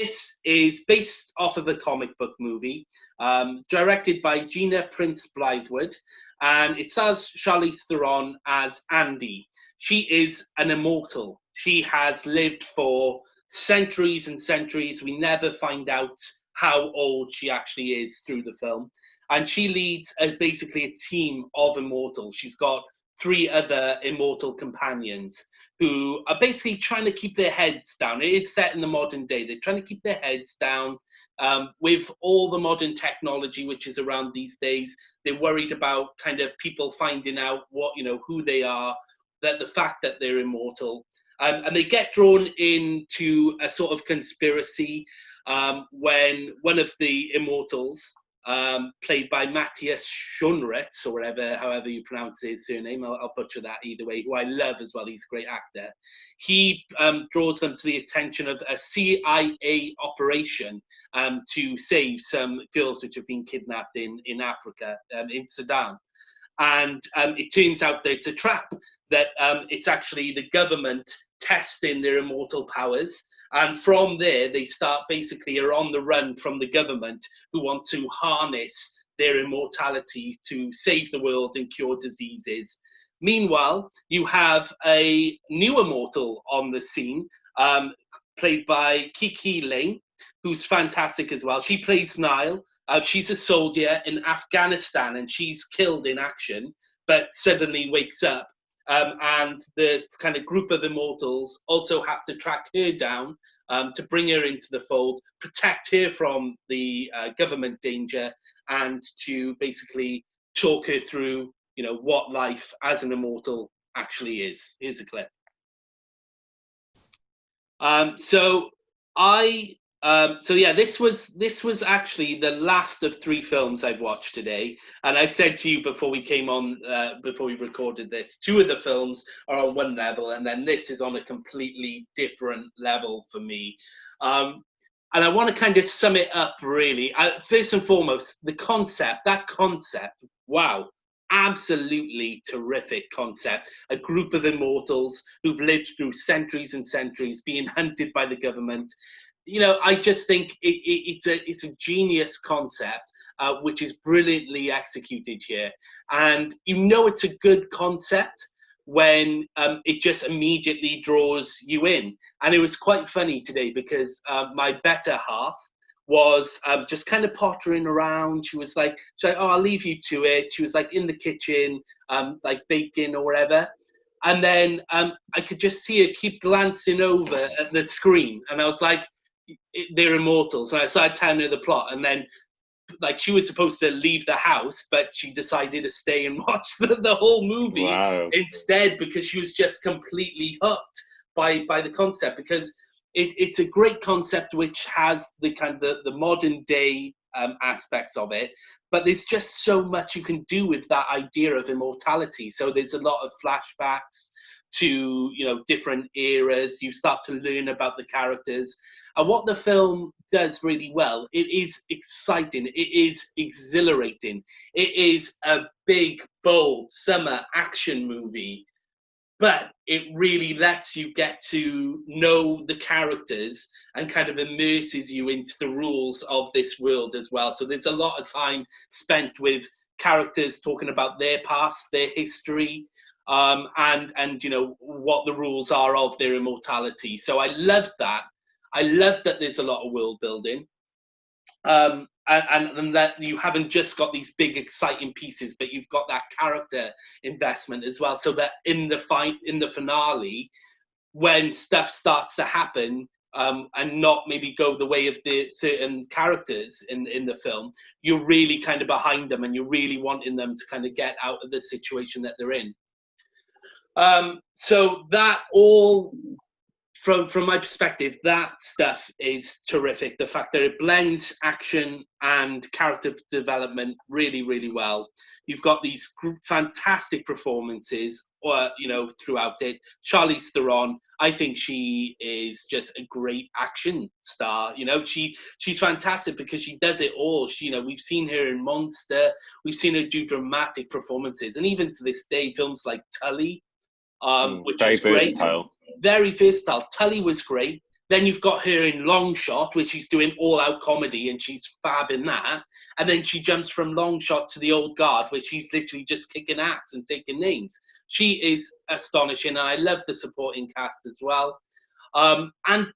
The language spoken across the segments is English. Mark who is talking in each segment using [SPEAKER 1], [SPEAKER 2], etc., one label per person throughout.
[SPEAKER 1] this is based off of a comic book movie, directed by Gina Prince Bythewood, and it stars Charlize Theron as Andy. She is an immortal. She has lived for centuries and centuries. We never find out how old she actually is through the film. And she leads basically a team of immortals. She's got 3 other immortal companions who are basically trying to keep their heads down. It is set in the modern day. They're trying to keep their heads down with all the modern technology which is around these days. They're worried about kind of people finding out what, who they are, that the fact that they're immortal. And they get drawn into a sort of conspiracy when one of the immortals, played by Matthias Schoeneritz, or however you pronounce his surname, I'll butcher that either way, who I love as well, he's a great actor. He draws them to the attention of a CIA operation to save some girls which have been kidnapped in Africa, in Sudan. And it turns out that it's a trap, that it's actually the government testing their immortal powers. And from there, they are on the run from the government, who want to harness their immortality to save the world and cure diseases. Meanwhile, you have a new immortal on the scene, played by Kiki Lane, who's fantastic as well. She plays Nile. She's a soldier in Afghanistan, and she's killed in action, but suddenly wakes up. And the kind of group of immortals also have to track her down to bring her into the fold, protect her from the government danger, and to basically talk her through, what life as an immortal actually is. Here's a clip. This was actually the last of 3 films I've watched today. And I said to you before we came on, before we recorded this, 2 of the films are on one level, and then this is on a completely different level for me. And I want to kind of sum it up, really. First and foremost, that concept, wow. Absolutely terrific concept. A group of immortals who've lived through centuries and centuries being hunted by the government. I just think it's a genius concept, which is brilliantly executed here. And it's a good concept when it just immediately draws you in. And it was quite funny today because my better half was just kind of pottering around. She was like, oh, I'll leave you to it. She was like in the kitchen, like baking or whatever. And then I could just see her keep glancing over at the screen. And I was like, they're immortals. And I started telling her the plot. And then she was supposed to leave the house, but she decided to stay and watch the whole movie instead, because she was just completely hooked by the concept, because it's a great concept which has the kind of the modern day aspects of it, but there's just so much you can do with that idea of immortality. So there's a lot of flashbacks to different eras. You start to learn about the characters, and what the film does really well, it is exciting, it is exhilarating, it is a big, bold summer action movie, but it really lets you get to know the characters and kind of immerses you into the rules of this world as well. So there's a lot of time spent with characters talking about their past, their history, and what the rules are of their immortality. So I loved that. I loved that there's a lot of world building. And that you haven't just got these big exciting pieces, but you've got that character investment as well, so that in the finale, when stuff starts to happen and not maybe go the way of the certain characters in the film, you're really kind of behind them and you're really wanting them to kind of get out of the situation that they're in. So that all, from my perspective, that stuff is terrific. The fact that it blends action and character development really, really well. You've got these fantastic performances, throughout it. Charlize Theron, I think she is just a great action star. She's fantastic because she does it all. We've seen her in Monster. We've seen her do dramatic performances, and even to this day, films like Tully, which is great. Very versatile. Tully was great. Then you've got her in Long Shot, where she's doing all-out comedy, and she's fab in that. And then she jumps from Long Shot to The Old Guard, where she's literally just kicking ass and taking names. She is astonishing, and I love the supporting cast as well. And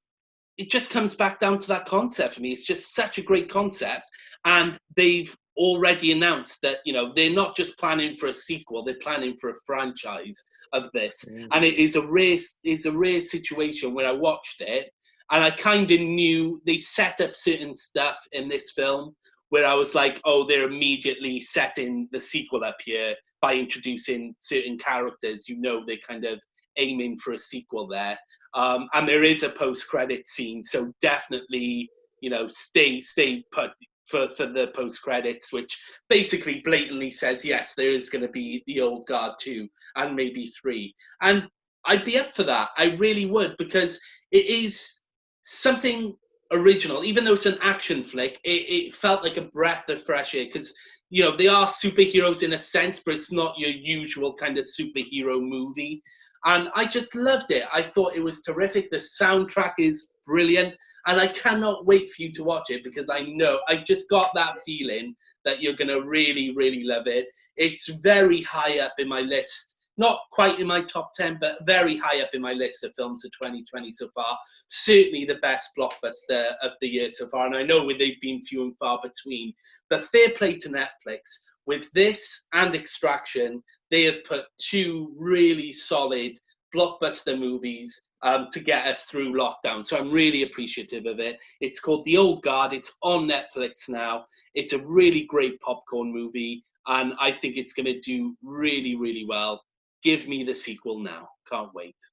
[SPEAKER 1] it just comes back down to that concept for me. It's just such a great concept, and they've already announced that, you know, they're not just planning for a sequel, they're planning for a franchise of this. And it is a rare situation where I watched it and I kind of knew they set up certain stuff in this film where I was like, oh, they're immediately setting the sequel up here by introducing certain characters. You know, they're kind of aiming for a sequel there. And there is a post-credit scene, so definitely, you know, stay put for the post-credits, which basically blatantly says, yes, there is going to be The Old Guard 2 and maybe 3. And I'd be up for that. I really would, because it is something original. Even though it's an action flick, it felt like a breath of fresh air, because, you know, they are superheroes in a sense, but it's not your usual kind of superhero movie. And I just loved it. I thought it was terrific. The soundtrack is brilliant. And I cannot wait for you to watch it, because I know, I just got that feeling that you're going to really, really love it. It's very high up in my list. Not quite in my top 10, but very high up in my list of films of 2020 so far. Certainly the best blockbuster of the year so far. And I know they've been few and far between. But fair play to Netflix. With this and Extraction, they have put two really solid blockbuster movies to get us through lockdown. So I'm really appreciative of it. It's called The Old Guard. It's on Netflix now. It's a really great popcorn movie, and I think it's going to do really, really well. Give me the sequel now. Can't wait.